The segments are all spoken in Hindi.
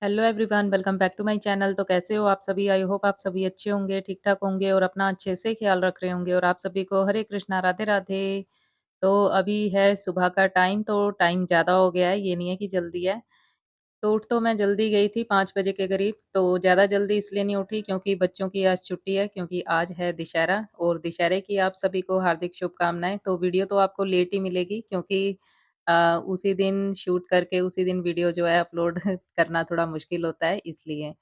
Hello everyone, welcome back to my channel. तो कैसे हो आप सभी? आई होप आप सभी अच्छे होंगे, ठीक-ठाक होंगे और अपना अच्छे से ख्याल रख रहे होंगे और आप सभी को हरे कृष्णा, राधे-राधे। तो अभी है सुबह का टाइम, तो टाइम ज़्यादा हो गया है, ये नहीं है कि जल्दी है। तो उठ तो मैं जल्दी गई थी 5 बजे के करीब, तो ज़्यादा जल्दी इसलिए नहीं उठी क्योंकि बच्चों की आज छुट्टी है क्योंकि आज है दशहरा और दशहरे की आप सभी को हार्दिक शुभकामनाएँ। तो वीडियो तो आपको लेट ही मिलेगी क्योंकि उसी दिन शूट करके उसी दिन वीडियो जो है अपलोड करना थोड़ा मुश्किल होता है इसलिए।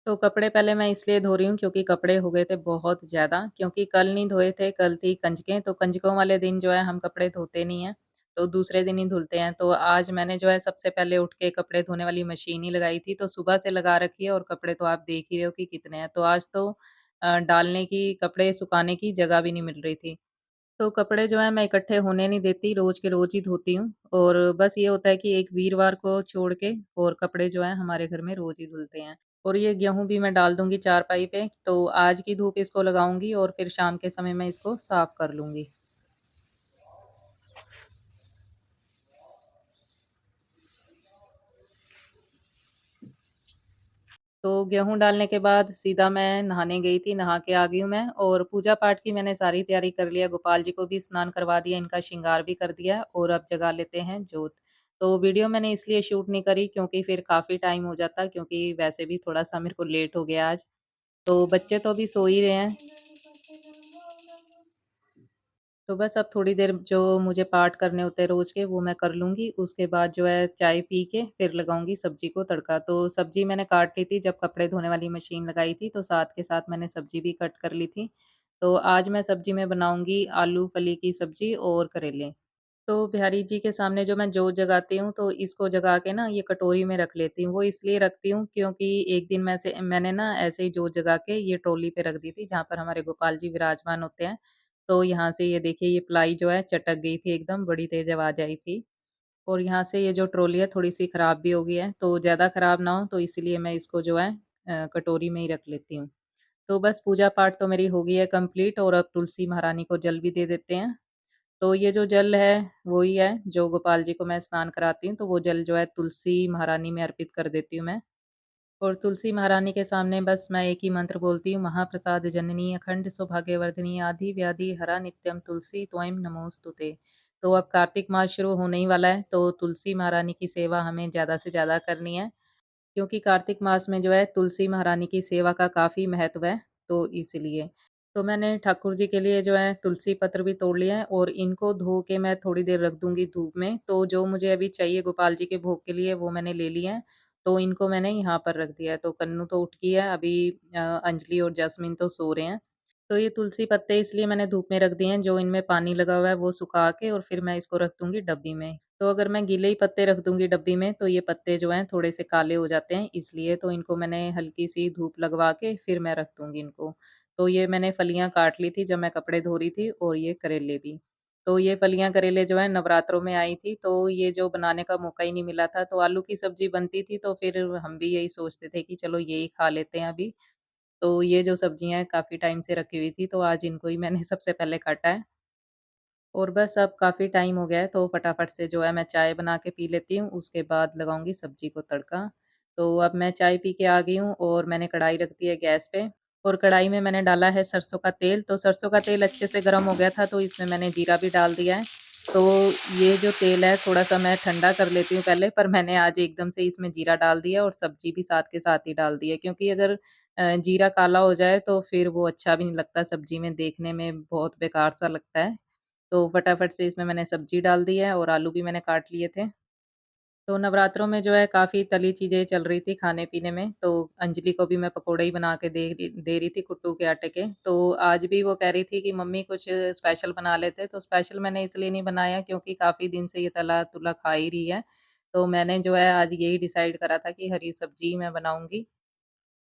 तो कपड़े पहले मैं इसलिए धो रही हूँ क्योंकि कपड़े हो गए थे बहुत ज़्यादा क्योंकि कल नहीं धोए थे, कल थी कंजकें, तो कंजकों वाले दिन जो है हम कपड़े धोते नहीं हैं, तो दूसरे दिन ही धुलते हैं। तो आज मैंने जो है सबसे पहले उठ के कपड़े धोने वाली मशीन ही लगाई थी, तो सुबह से लगा रखी है और कपड़े तो आप देख ही रहे हो कि कितने हैं। तो आज तो डालने की, कपड़े सुखाने की जगह भी नहीं मिल रही थी। तो कपड़े जो हैं मैं इकट्ठे होने नहीं देती, रोज़ के रोज़ ही धोती हूँ और बस ये होता है कि एक वीरवार को छोड़ के और कपड़े जो हैं हमारे घर में रोज़ ही धुलते हैं। और ये गेहूँ भी मैं डाल दूँगी चारपाई पे, तो आज की धूप इसको लगाऊँगी और फिर शाम के समय मैं इसको साफ कर लूँगी। तो गेहूँ डालने के बाद सीधा मैं नहाने गई थी, नहा के आ गई हूँ मैं और पूजा-पाठ की मैंने सारी तैयारी कर लिया, गोपाल जी को भी स्नान करवा दिया, इनका श्रृंगार भी कर दिया और अब जगा लेते हैं जोत। तो वीडियो मैंने इसलिए शूट नहीं करी क्योंकि फिर काफ़ी टाइम हो जाता क्योंकि वैसे भी थोड़ा-सा मेरे को लेट हो गया आज। तो बच्चे तो अभी सो ही रहे हैं। तो बस अब थोड़ी देर जो मुझे पाठ करने होते हैं रोज़ के वो मैं कर लूँगी, उसके बाद जो है चाय पी के फिर लगाऊँगी सब्ज़ी को तड़का। तो सब्ज़ी मैंने काट ली थी जब कपड़े धोने वाली मशीन लगाई थी, तो साथ के साथ मैंने सब्ज़ी भी कट कर ली थी। तो आज मैं सब्ज़ी में बनाऊँगी आलू फली की सब्ज़ी और करेले। तो बिहारी जी के सामने जो मैं जोत जगाती हूँ, तो इसको जगा के ना ये कटोरी में रख लेती हूँ। वो इसलिए रखती हूँ क्योंकि एक दिन मैंने ना ऐसे ही जोत जगा के ये ट्रॉली पे रख दी थी, जहाँ पर हमारे गोपाल जी विराजमान होते हैं। तो यहाँ से ये देखिए ये प्लाई जो है चटक गई थी एकदम, बड़ी तेज़ आवाज़ आई थी। और यहाँ से ये जो ट्रॉली है थोड़ी-सी खराब भी हो गई है, तो ज़्यादा खराब ना हो तो इसीलिए मैं इसको जो है कटोरी में ही रख लेती हूँ। तो बस पूजा-पाठ तो मेरी हो गई है कंप्लीट और अब तुलसी महारानी को जल भी दे देते हैं। तो ये जो जल है, वो ही है जो गोपाल जी को मैं स्नान कराती हूँ, तो वो जल जो है तुलसी महारानी में अर्पित कर देती हूँ मैं। और तुलसी महारानी के सामने बस मैं एक ही मंत्र बोलती हूँ, महाप्रसाद जननी अखंड सौभाग्यवर्धिनी आदि व्याधि हरा नित्यम तुलसी त्वं नमोस्तुते। तो अब कार्तिक मास शुरू होने ही वाला है, तो तुलसी महारानी की सेवा हमें ज़्यादा से ज़्यादा करनी है, क्योंकि कार्तिक मास में जो है तुलसी महारानी की सेवा का काफ़ी महत्व है, तो इसीलिए। तो मैंने ठाकुर जी के लिए जो है तुलसी पत्र भी तोड़ लिया है और इनको धो के मैं थोड़ी देर रख दूँगी धूप में। तो जो मुझे अभी चाहिए गोपाल जी के भोग के लिए वो मैंने ले लिए हैं। तो इनको मैंने यहाँ पर रख दिया है। तो कन्नू तो उठ गई है, अभी अंजलि और जैस्मिन तो सो रहे हैं। तो ये तुलसी पत्ते इसलिए मैंने धूप में रख दिए हैं, जो इनमें पानी लगा हुआ है वो सुखा के और फिर मैं इसको रख दूँगी डब्बी में। तो अगर मैं गीले ही पत्ते रख दूँगी डब्बी में तो ये पत्ते जो हैं थोड़े से काले हो जाते हैं, इसलिए तो इनको मैंने हल्की-सी धूप लगवा के फिर मैं रख दूँगी इनको। तो ये मैंने फलियाँ काट ली थी जब मैं कपड़े धो रही थी और ये करेले भी। तो ये फलियाँ करेले जो हैं नवरात्रों में आई थी, तो ये जो बनाने का मौका ही नहीं मिला था, तो आलू की सब्ज़ी बनती थी तो फिर हम भी यही सोचते थे कि चलो यही खा लेते हैं अभी। तो ये जो सब्जियाँ हैं काफ़ी टाइम से रखी हुई थी, तो आज इनको ही मैंने सबसे पहले काटा है। और बस अब काफ़ी टाइम हो गया है, तो फटाफट से जो है मैं चाय बना के पी लेती हूँ, उसके बाद लगाऊँगी सब्ज़ी को तड़का। तो अब मैं चाय पी के आ गई हूँ और मैंने कढ़ाई रख दी है गैस पे और कढ़ाई में मैंने डाला है सरसों का तेल, तो सरसों का तेल अच्छे से गरम हो गया था, तो इसमें मैंने जीरा भी डाल दिया है। तो ये जो तेल है थोड़ा-सा मैं ठंडा कर लेती हूँ पहले, पर मैंने आज एकदम से इसमें जीरा डाल दिया और सब्ज़ी भी साथ के साथ ही डाल दी है, क्योंकि अगर जीरा काला हो जाए तो फिर वो अच्छा भी नहीं लगता सब्ज़ी में, देखने में बहुत बेकार-सा लगता है। तो फटाफट से इसमें मैंने सब्ज़ी डाल दी है और आलू भी मैंने काट लिए थे। तो नवरात्रों में जो है काफ़ी तली चीज़ें चल रही थी खाने-पीने में, तो अंजलि को भी मैं पकोड़े ही बना के दे रही थी कुट्टू के आटे के। तो आज भी वो कह रही थी कि मम्मी कुछ स्पेशल बना लेते, तो स्पेशल मैंने इसलिए नहीं बनाया क्योंकि काफ़ी दिन से ये तला-तुला खा ही रही है। तो मैंने जो है आज यही डिसाइड करा था कि हरी सब्ज़ी मैं बनाऊँगी।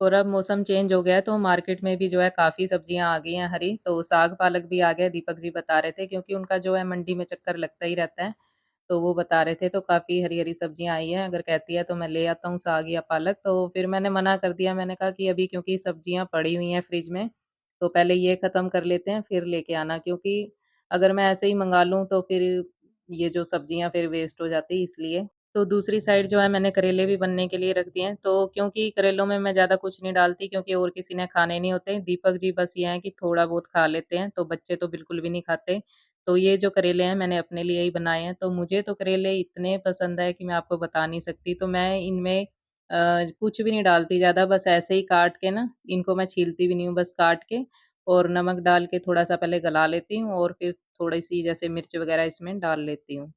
और अब मौसम चेंज हो गया है तो मार्केट में भी जो है काफ़ी सब्जियाँ आ गई हैं हरी, तो साग-पालक भी आ गया, दीपक जी बता रहे थे क्योंकि उनका जो है मंडी में चक्कर लगता ही रहता है। तो वो बता रहे थे तो काफ़ी हरी-हरी सब्जियाँ आई हैं, अगर कहती है तो मैं ले आता हूँ साग या पालक, तो फिर मैंने मना कर दिया, मैंने कहा कि अभी क्योंकि सब्जियाँ पड़ी हुई हैं फ्रिज में, तो पहले ये ख़त्म कर लेते हैं फिर लेके आना, क्योंकि अगर मैं ऐसे ही मँगा लूँ तो फिर ये जो सब्जियाँ फिर वेस्ट हो जाती इसलिए। तो दूसरी साइड जो है मैंने करेले भी बनने के लिए रख दिए हैं। तो क्योंकि करेलों में मैं ज़्यादा कुछ नहीं डालती क्योंकि और किसी ने खाने नहीं होते। दीपक जी बस ये हैं कि थोड़ा बहुत खा लेते हैं, तो बच्चे तो बिल्कुल भी नहीं खाते। तो ये जो करेले हैं मैंने अपने लिए ही बनाए हैं। तो मुझे तो करेले इतने पसंद है कि मैं आपको बता नहीं सकती। तो मैं इनमें कुछ भी नहीं डालती ज़्यादा, बस ऐसे ही काट के ना इनको मैं छीलती भी नहीं हूँ, बस काट के और नमक डाल के थोड़ा-सा पहले गला लेती हूँ और फिर थोड़ी-सी जैसे मिर्च वग़ैरह इसमें डाल लेती हूँ।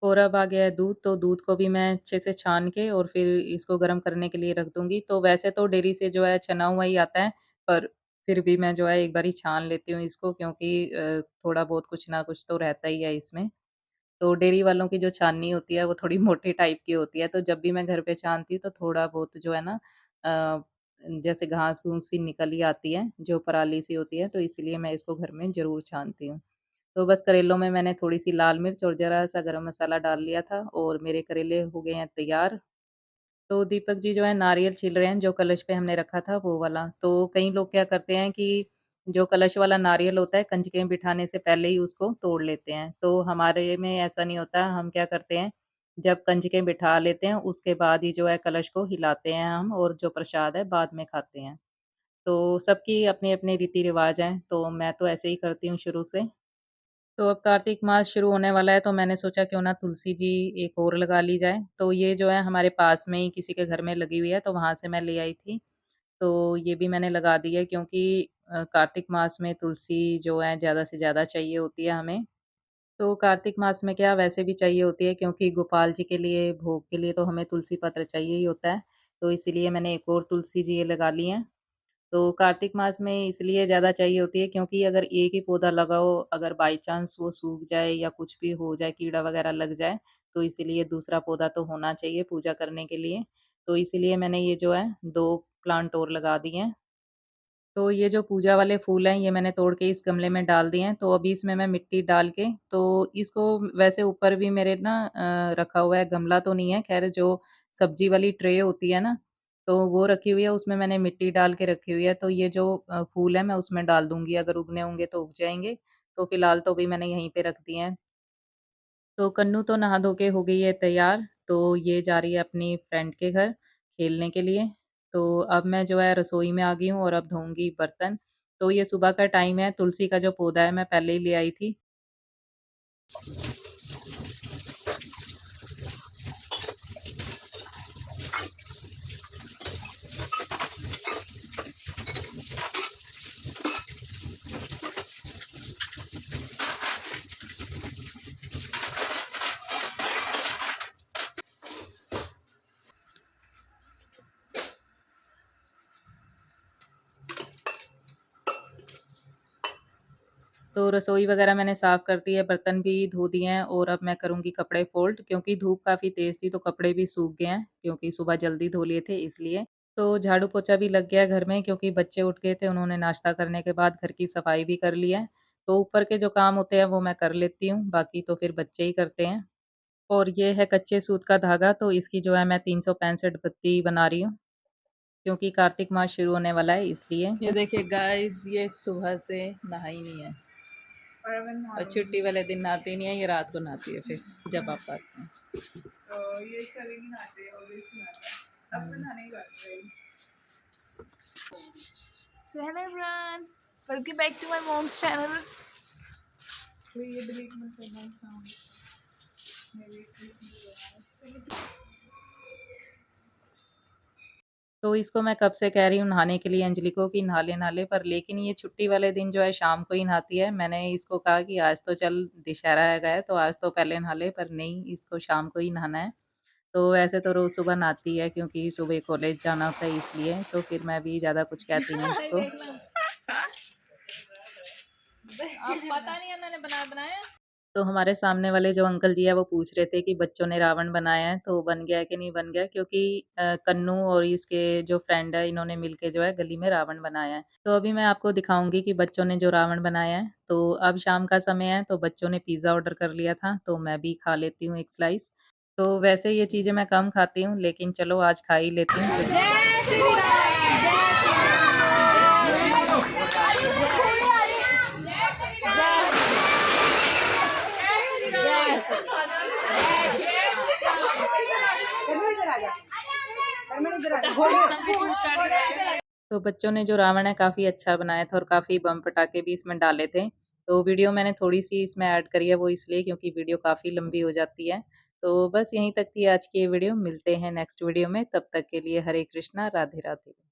और अब आ गया है दूध, तो दूध को भी मैं अच्छे से छान के और फिर इसको गरम करने के लिए रख दूँगी। तो वैसे तो डेयरी से जो है छना हुआ ही आता है, पर फिर भी मैं जो है एक बारी छान लेती हूँ इसको क्योंकि थोड़ा बहुत कुछ ना कुछ तो रहता ही है इसमें। तो डेयरी वालों की जो छाननी होती है वो थोड़ी मोटे टाइप की होती है, तो जब भी मैं घर पे छानती हूँ तो थोड़ा बहुत जो है ना अ, जैसे घास-घूस सी निकल ही आती है, जो पराली सी होती है, तो इसलिए मैं इसको घर में ज़रूर छानती हूँ। तो बस करेलों में मैंने थोड़ी-सी लाल मिर्च और ज़रा-सा गरम मसाला डाल लिया था और मेरे करेले हो गए हैं तैयार। तो दीपक जी जो है नारियल छील रहे हैं, जो कलश पे हमने रखा था वो वाला। तो कई लोग क्या करते हैं कि जो कलश वाला नारियल होता है, कंजके में बिठाने से पहले ही उसको तोड़ लेते हैं। तो हमारे में ऐसा नहीं होता, हम क्या करते हैं, जब कंजके बिठा लेते हैं, उसके बाद ही जो है कलश को हिलाते हैं हम और जो प्रसाद है बाद में खाते हैं। तो सबकी अपनी-अपनी रीति-रिवाज़ हैं, तो मैं तो ऐसे ही करती हूँ शुरू से। तो अब कार्तिक मास शुरू होने वाला है, तो मैंने सोचा क्यों ना तुलसी जी एक और लगा ली जाए। तो ये जो है हमारे पास में ही किसी के घर में लगी हुई है, तो वहाँ से मैं ले आई थी। तो ये भी मैंने लगा दी है क्योंकि कार्तिक मास में तुलसी जो है ज़्यादा से ज़्यादा चाहिए होती है हमें। तो कार्तिक मास में क्या वैसे भी चाहिए होती है क्योंकि गोपाल जी के लिए भोग के लिए तो हमें तुलसी पत्र चाहिए ही होता है। तो इसीलिए मैंने एक और तुलसी जी ये लगा ली हैं। तो कार्तिक मास में इसलिए ज़्यादा चाहिए होती है क्योंकि अगर एक ही पौधा लगाओ, अगर बाई चांस वो सूख जाए या कुछ भी हो जाए, कीड़ा वगैरह लग जाए, तो इसीलिए दूसरा पौधा तो होना चाहिए पूजा करने के लिए। तो इसीलिए मैंने ये जो है 2 प्लांट और लगा दिए हैं। तो ये जो पूजा वाले फूल हैं, ये मैंने तोड़ के इस गमले में डाल दिए हैं, तो अभी इसमें मैं मिट्टी डाल के तो इसको वैसे ऊपर भी मेरे ना रखा हुआ है, गमला तो नहीं है, ख़ैर जो सब्ज़ी वाली ट्रे होती है ना, तो वो रखी हुई है, उसमें मैंने मिट्टी डाल के रखी हुई है, तो ये जो फूल है मैं उसमें डाल दूँगी, अगर उगने होंगे तो उग जाएँगे। तो फिलहाल तो अभी मैंने यहीं पे रख दिए हैं। तो कन्नू तो नहा धो के हो गई है तैयार, तो ये जा रही है अपनी फ्रेंड के घर खेलने के लिए। तो अब मैं जो है रसोई में आ गई हूँ और अब धोऊँगी बर्तन। तो ये सुबह का टाइम है, तुलसी का जो पौधा है मैं पहले ही ले आई थी। तो रसोई वगैरह मैंने साफ़ कर दी है, बर्तन भी धो दिए हैं और अब मैं करूँगी कपड़े फ़ोल्ड क्योंकि धूप काफ़ी तेज़ थी तो कपड़े भी सूख गए हैं क्योंकि सुबह जल्दी धो लिए थे इसलिए। तो झाड़ू-पोछा भी लग गया है घर में क्योंकि बच्चे उठ गए थे, उन्होंने नाश्ता करने के बाद घर की सफाई भी कर ली है। तो ऊपर के जो काम होते हैं वो मैं कर लेती हूँ, बाकी तो फिर बच्चे ही करते हैं। और ये है कच्चे सूत का धागा, तो इसकी जो है मैं 365 पत्ती बना रही हूँ, क्योंकि कार्तिक मास शुरू होने वाला है इसलिए। ये देखिए गाइस, ये सुबह से नहाई नहीं है और छुट्टी वाले दिन नहाती नहीं है, ये रात को नहाती है फिर जब आप आते हैं। तो ये सभी नहाते हैं और इसमें नहाते हैं, अब नहाने की बात है। So hello everyone, welcome back to my mom's channel. तो ये डिलीट मत करना साउंड मेरे। तो इसको मैं कब से कह रही हूँ नहाने के लिए अंजलि को कि नहा ले, नहा ले, पर लेकिन ये छुट्टी वाले दिन जो है शाम को ही नहाती है। मैंने इसको कहा कि आज तो चल दशहरा हैगा है, तो आज तो पहले नहा ले, पर नहीं इसको शाम को ही नहाना है। तो वैसे तो रोज़ सुबह नहाती है क्योंकि सुबह कॉलेज जाना होता है इसलिए, तो फिर मैं भी ज़्यादा कुछ कहती नहीं इसको। अब पता नहीं है मैंने बनाया। तो हमारे सामने वाले जो अंकल जी हैं वो पूछ रहे थे कि बच्चों ने रावण बनाया है तो बन गया है कि नहीं बन गया क्योंकि कन्नू और इसके जो फ्रेंड है इन्होंने मिलके जो है गली में रावण बनाया है। तो अभी मैं आपको दिखाऊंगी कि बच्चों ने जो रावण बनाया है। तो अब शाम का समय है तो बच्चों ने पिज़्ज़ा ऑर्डर कर लिया था तो मैं भी खा लेती हूँ एक स्लाइस। तो वैसे ये चीज़ें मैं कम खाती हूँ लेकिन चलो आज खा ही लेती हूँ क्योंकि तो बच्चों ने जो रावण है काफ़ी अच्छा बनाया था और काफ़ी बम पटाखे भी इसमें डाले थे। तो वीडियो मैंने थोड़ी-सी इसमें ऐड करी है वो इसलिए क्योंकि वीडियो काफ़ी लंबी हो जाती है। तो बस यहीं तक थी आज की ये वीडियो, मिलते हैं नेक्स्ट वीडियो में, तब तक के लिए हरे कृष्णा, राधे राधे।